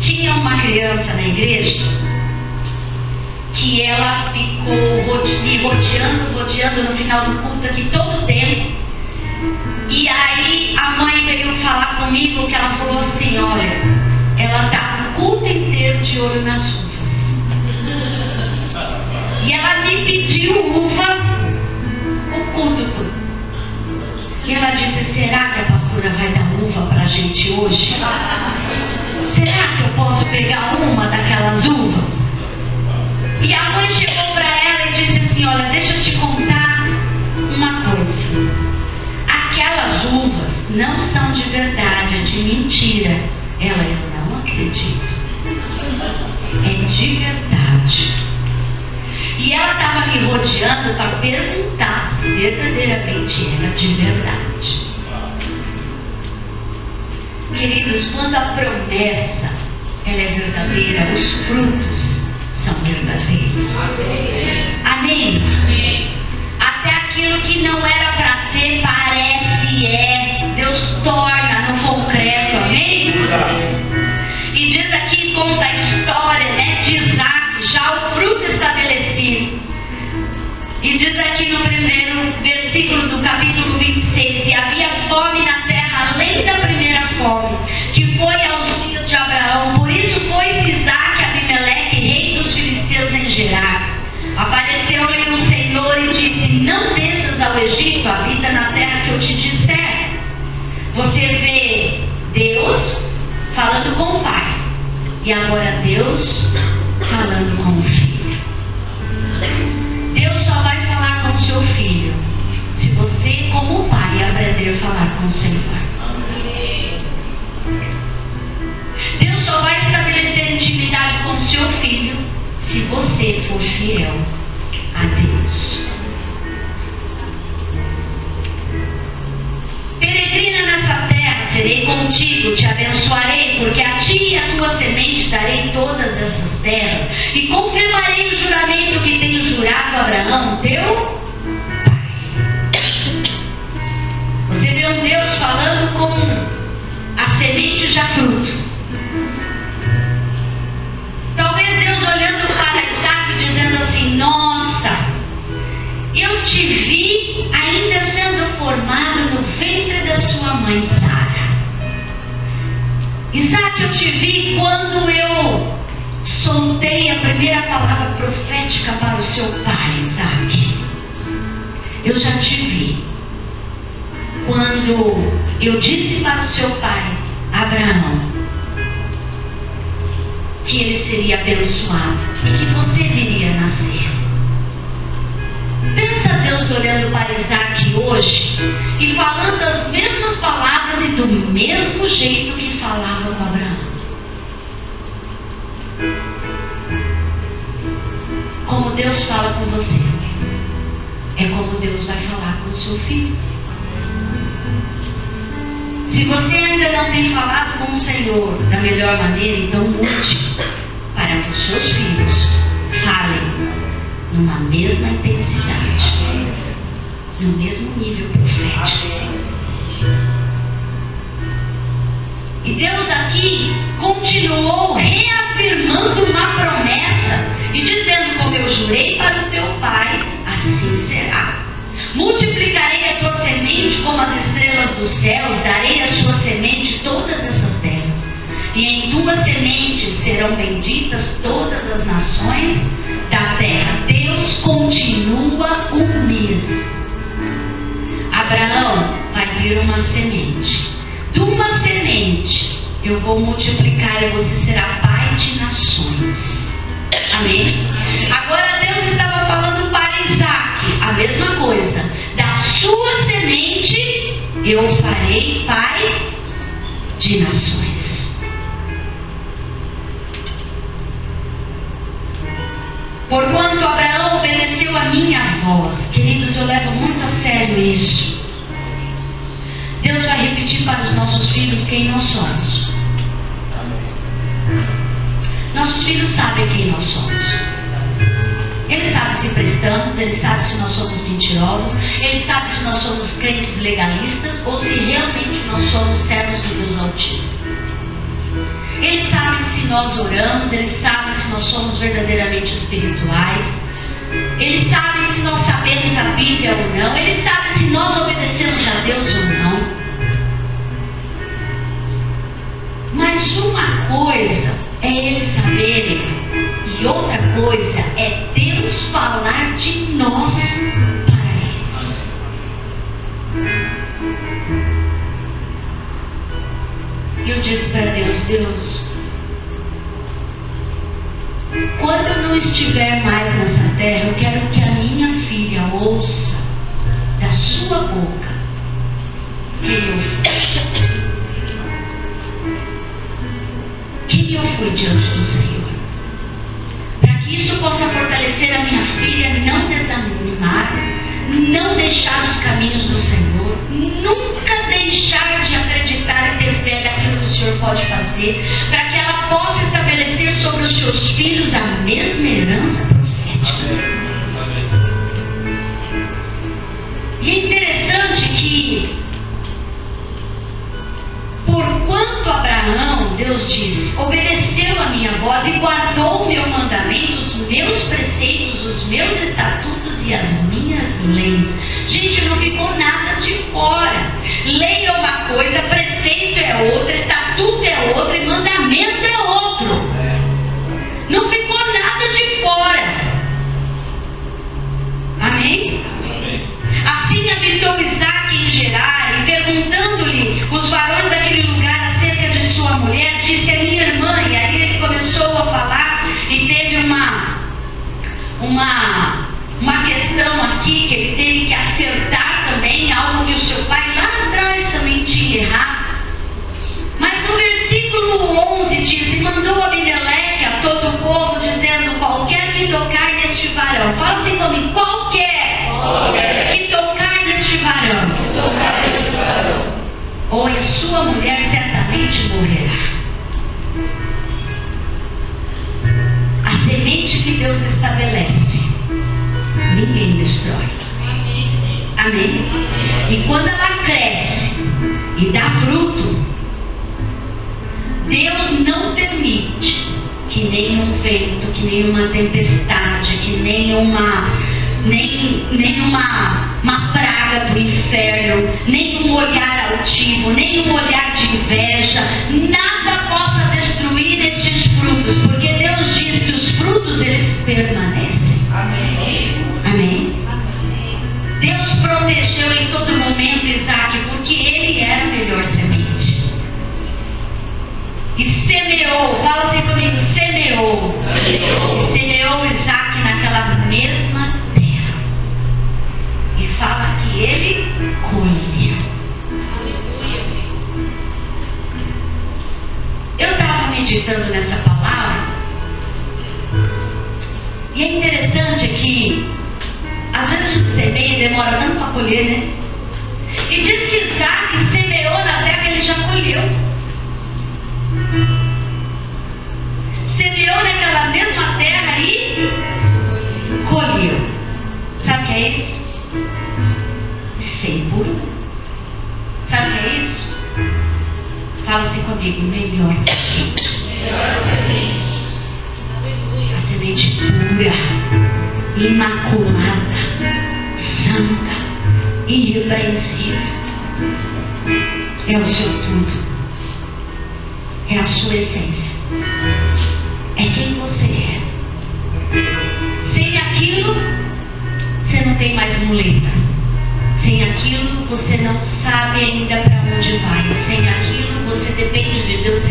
S1: Tinha uma criança na igreja que ela ficou me rodeando no final do culto aqui todo o tempo. E aí a mãe veio falar comigo, que ela falou assim: olha, ela está o culto inteiro de olho nas uvas. E ela me pediu uva o culto todo. E ela disse: será que a pastora vai dar uva pra gente hoje? Será que eu posso pegar uma daquelas uvas? E a mãe chegou para ela e disse assim: olha, deixa eu te contar uma coisa. Aquelas uvas não são de verdade, é de mentira. Ela: eu não acredito. É de verdade. E ela estava me rodeando para perguntar se verdadeiramente era de verdade. Queridos, quando a promessa ela é verdadeira, os frutos são verdadeiros. Amém? Amém. Até aqui aquilo que não era para ser, parece Deus torna no concreto, amém? E diz aqui, conta a história, né, de Isaac, já o fruto estabelecido. E diz aqui no primeiro versículo do capítulo 26, e havia fome na terra, além da primeira fome, que foi aos dias de Abraão. Por isso foi-se Isaac a Abimeleque, rei dos filisteus, em Gerar. Apareceu-lhe o Senhor e disse: não desças ao Egito, habita na terra que eu te disser. Você vê Deus falando com o pai, e agora Deus falando com o filho. Deus só vai falar com o seu filho se você, como pai, aprender a falar com o Senhor. Deus só vai estabelecer intimidade com o seu filho se você for fiel a Deus. Peregrina nessa terra, serei contigo, te abençoarei, porque a ti e a tua semente darei todas essas terras, e confirmarei o juramento que tenho jurado a Abraão, teu pai. Você vê um Deus falando com a semente já fruto. Talvez Deus olhando para Isaac dizendo assim: nossa, eu te vi ainda sendo formado no ventre da sua mãe Sara. Isaac, eu te vi quando eu soltei a primeira palavra profética para o seu pai, Isaac. Eu já te vi quando eu disse para o seu pai, Abraão, que ele seria abençoado e que você viria nascer. Pensa Deus olhando para Isaac hoje e falando as mesmas palavras e do mesmo jeito que falava com Abraão. Como Deus fala com você, é como Deus vai falar com o seu filho. Se você ainda não tem falado com o Senhor da melhor maneira, então mude para que os seus filhos falem numa mesma intensidade, no mesmo nível profético. E Deus aqui continuou reafirmando uma promessa e dizendo: como eu jurei para o teu pai, assim será. Multiplicarei a tua semente como as estrelas dos céus, darei a sua semente todas essas terras, e em tua semente serão benditas todas as nações da terra. Deus continua o mesmo. Abraão, vai vir uma semente. De uma semente eu vou multiplicar e você será pai de nações. Amém? Agora Deus estava falando para Isaac a mesma coisa. Da sua semente eu farei pai de nações. Porquanto Abraão obedeceu a minha voz. Queridos, eu levo muito a sério isso. Deus vai repetir para os nossos filhos quem nós somos. Nossos filhos sabem quem nós somos. Eles sabem se prestamos, eles sabem se nós somos mentirosos, eles sabem se nós somos crentes legalistas ou se realmente nós somos servos do Deus Altíssimo. Eles sabem se nós oramos, eles sabem se nós somos verdadeiramente espirituais, eles sabem se nós sabemos a Bíblia ou não, eles sabem se nós obedecemos a Deus ou não. Mas uma coisa é eles saberem e outra coisa é Deus falar de nós para eles. Eu disse para Deus: Deus, quando eu não estiver mais nessa terra, eu quero que a minha filha ouça da sua boca quem eu fui. Quem eu fui diante do Senhor. Para que isso possa fortalecer a minha filha, não desanimar, não deixar os caminhos do Senhor, nunca deixar de acreditar e ter fé daquilo que o Senhor pode fazer, para que ela possa estabelecer sobre os seus filhos a mesma herança profética. disse: obedeceu a minha voz e guardou o meu mandamento, os meus preceitos, os meus estatutos e as minhas leis. Gente, não ficou nada de fora. Lei é uma coisa, preceito é outra, estatuto é outra e mandamento é outro. Não ficou nada de fora. Amém? Assim habitou Isaque em Gerar, e perguntando-lhe os varões daquele lugar acerca de sua mulher, disse: a minha irmã. E aí ele começou a falar e teve uma questão aqui que ele teve que acertar também, algo que o seu pai lá atrás também tinha errado. Mas no versículo 11 diz: e mandou Abimeleque a todo o povo, dizendo: qualquer que tocar neste varão, fala assim comigo, qualquer que tocar neste varão, ou em sua mulher, certamente morrerá. A semente que Deus estabelece, ninguém destrói. Amém? E quando ela cresce e dá fruto, Deus não permite que nenhum vento, que nenhuma tempestade, que nenhuma praga do inferno, nenhum olhar altivo, nenhum olhar de inveja, nada possa destruir estes frutos, porque Deus diz que os frutos eles permanecem.
S2: Amém.
S1: Amém? Deus protegeu em todo momento Isaque, porque ele era a melhor semente. E semeou, fala assim comigo, semeou Isaque naquela mesma terra. E fala que ele colheu. Eu estava meditando nessa palavra, e é interessante que às vezes o semeia demora tanto para colher, né? E diz que Isaque semeou na terra que ele já colheu. Semeou naquela mesma terra e colheu. Sabe o que é isso? Seguro. Sabe o que é isso? Fala assim comigo, melhor semente. A semente pura, imaculada, santa, irrepreensível. É o seu tudo. É a sua essência. É quem você é. Sem aquilo, você não tem mais muleta. Sem aquilo, você não sabe ainda para onde vai. Sem aquilo, você depende de Deus 100%.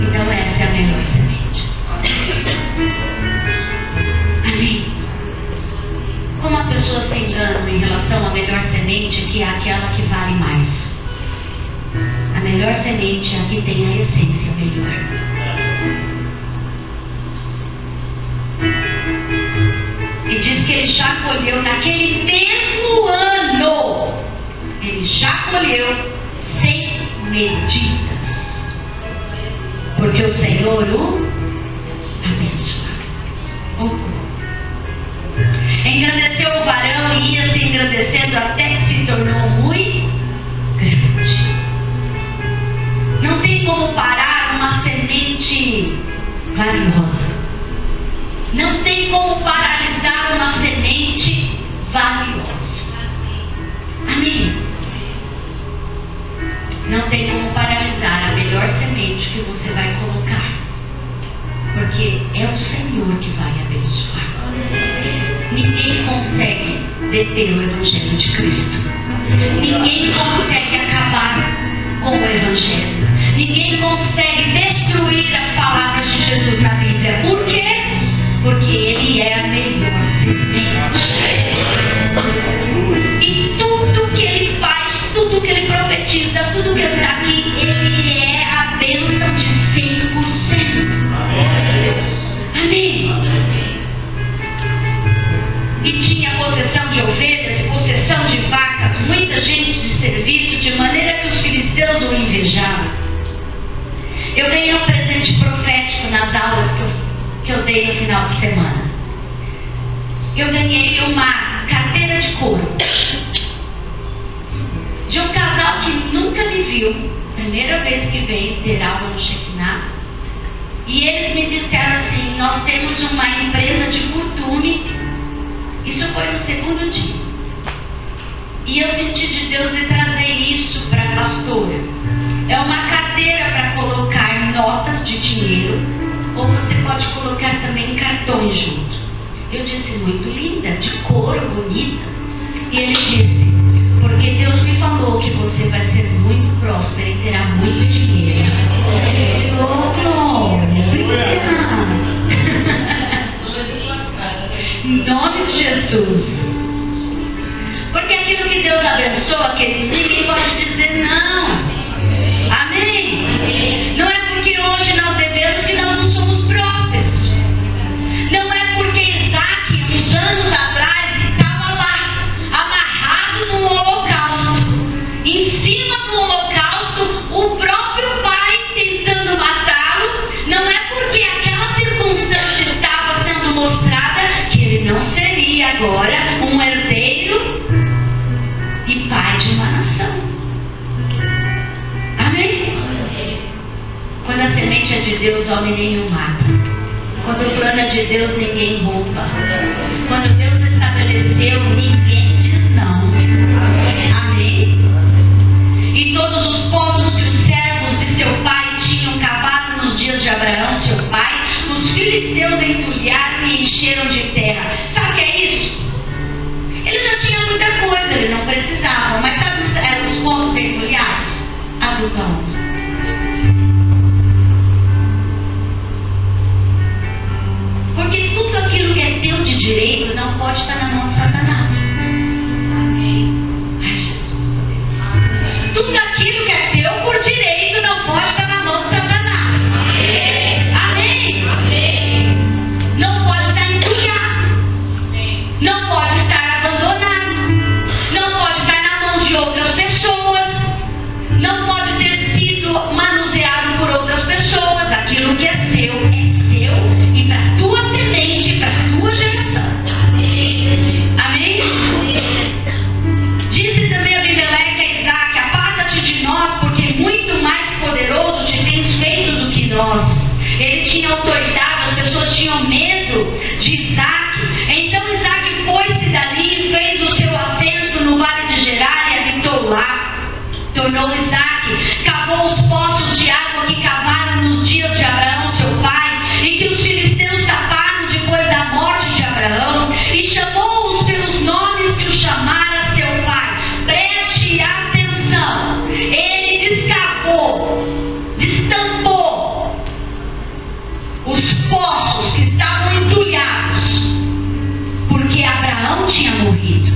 S1: Então essa é a melhor semente. Amém? Como as pessoas se enganam em relação à melhor semente, que é aquela que vale mais. A melhor semente é a que tem a essência melhor. E diz que ele já colheu naquele mesmo ano. Ele já colheu sem medidas. Porque o Senhor o abençoa. Engrandeceu o varão e ia se engrandecendo até que se tornou muito grande. Não tem como parar uma semente valiosa. Não tem como paralisar uma semente valiosa. Amém? Não tem como paralisar a melhor semente que você vai colocar. Porque é o Senhor que vai abençoar. Ninguém consegue deter o Evangelho de Cristo. Ninguém consegue acabar com o Evangelho. Ninguém consegue destruir as palavras de Jesus na Bíblia. Por quê? Porque Ele é a melhor semente. E tudo que Ele faz, tudo que Ele profetiza, tudo que está aqui, Ele é a bênção de 100%. Amém? E tinha possessão de ovelhas, possessão de vacas, muita gente de serviço, de maneira que os filisteus o invejavam. Eu ganhei um presente profético nas aulas que eu dei no final de semana. Eu ganhei uma carteira de couro de um casal que nunca me viu. viu, primeira vez que veio ter aula no Shekinah, e eles me disseram assim: nós temos uma empresa de costume. Isso foi no segundo dia. E eu senti de Deus de trazer isso para a pastora. É uma cadeira para colocar notas de dinheiro, ou você pode colocar também cartões junto. Eu disse: muito linda, de couro, bonita. E ele disse: porque Deus me falou que você vai ser muito próspera e terá muito dinheiro. Oh, glória! Em nome de Jesus. Porque aquilo que Deus abençoa, queridos, ninguém pode dizer não. Amém? Não é porque hoje nós devemos que nós não somos prósperos. Não é porque Isaac, uns anos atrás, estava lá, amarrado no holocausto. Em cima do holocausto, o próprio pai tentando matá-lo. Não é porque aquela circunstância estava sendo mostrada que ele não seria agora um herdeiro e pai de uma nação. Amém? Quando a semente é de Deus, homem nenhum mata. Quando o plano é de Deus, ninguém rouba. Quando Deus estabeleceu, ninguém diz não. Amém? E todos os poços que os servos de seu pai tinham cavado nos dias de Abraão, seu pai, os filisteus entulharam e encheram de terra. Sabe o que é isso? Ele já tinha muita coisa, ele não precisava. Mas sabe os poços entulhados? Adultão. Porque tudo aquilo que é teu de direito não pode estar na mão de Satanás. Amém. Ai, Jesus. Tudo aquilo que é teu por direito não pode estar na mão de Satanás. Amém. Amém. Não pode estar entulhado. Não pode estar abandonado. Não pode estar na mão de outras pessoas. Não pode ter sido manuseado por outras pessoas. Aquilo que é seu e para a tua semente e para a tua geração. Amém? Disse também Abimeleque a Isaac: aparta-te de nós, porque muito mais poderoso te tens feito do que nós. Ele tinha autoridade, as pessoas tinham medo de Isaac. Então Isaac foi-se dali e fez o seu assento no vale de Gerar e habitou lá. Tornou Isaac, cavou os poços de água que cavaram nos dias de Abraão, seu pai, e que os filisteus taparam depois da morte de Abraão, e chamou-os pelos nomes que o chamara seu pai. Preste atenção. Ele descavou, destampou os poços que estavam entulhados, porque Abraão tinha morrido.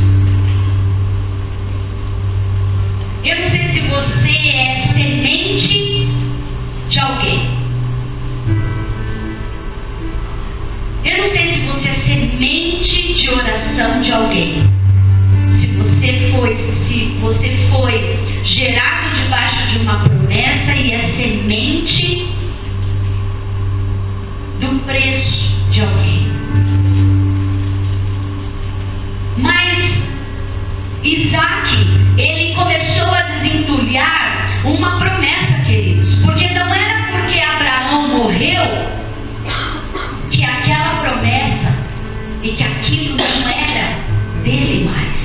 S1: Eu não sei se você é semente de alguém. Eu não sei se você é semente de oração de alguém. Se você foi gerado debaixo de uma promessa e é semente do preço de alguém. Mas Isaac, ele começou a desentulhar uma promessa, queridos. Porque não era porque Abraão morreu que aquela promessa e que aquilo não era dele mais.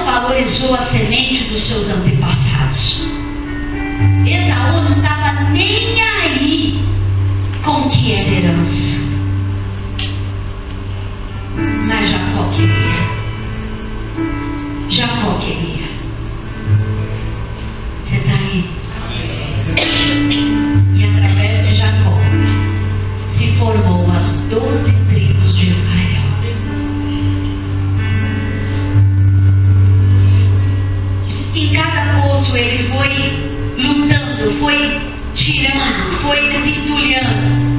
S1: valorizou a semente dos seus antepassados. Esaú não estava nem aí com o que era herança. Mas Jacó queria. Jacó queria. Você está aí? E através de Jacó se formou as 12 tribos de Israel. Em cada poço ele foi lutando, foi tirando, foi desentulhando.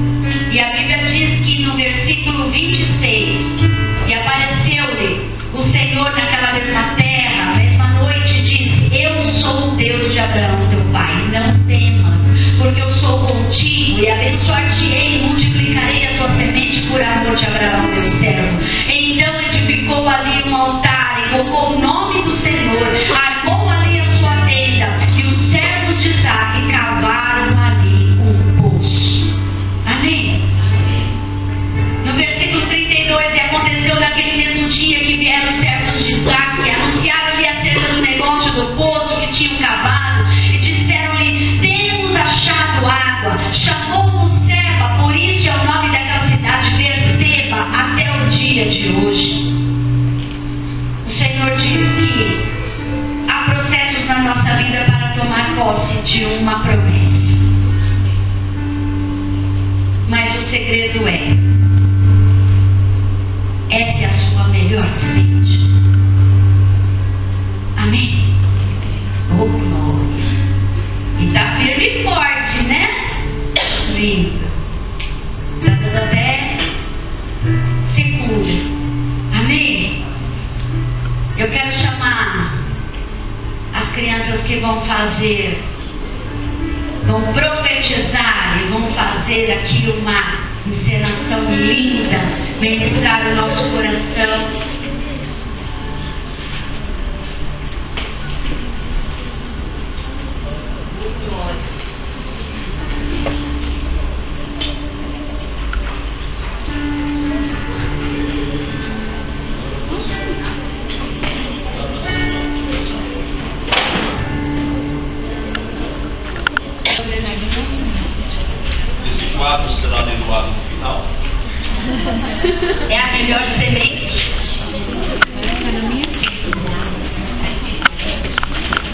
S1: E a Bíblia diz que no versículo 26, e apareceu-lhe o Senhor naquela mesma terra, mesma noite, disse: eu sou o Deus de Abraão teu pai, não temas, porque eu sou contigo, e abençoar-te-ei e multiplicarei a tua semente por amor de Abraão teu servo. Então edificou ali um altar, invocou o nome do Senhor, armou ali a sua tenda, e os servos de Isaque cavaram ali um poço. Amém? No versículo 32, e aconteceu naquele mesmo dia que vieram os servos de Isaque, e anunciaram-lhe acerca do negócio do poço que tinham cavado, e disseram-lhe: temos achado água. Chamou-o Seba, por isso é o nome daquela cidade, Berseba, até o dia de hoje. O Senhor diz que há processos na nossa vida para tomar posse de uma promessa. Mas o segredo essa é a sua melhor semente. Amém? Oh, glória. E está firme e forte, né? Lindo. Está dando até seguro. Amém? Eu quero chamar as crianças que vão profetizar e vão fazer aqui uma encenação linda, ministrar o nosso coração.
S2: Esse quadro será leiloado no final.
S1: É a melhor semente.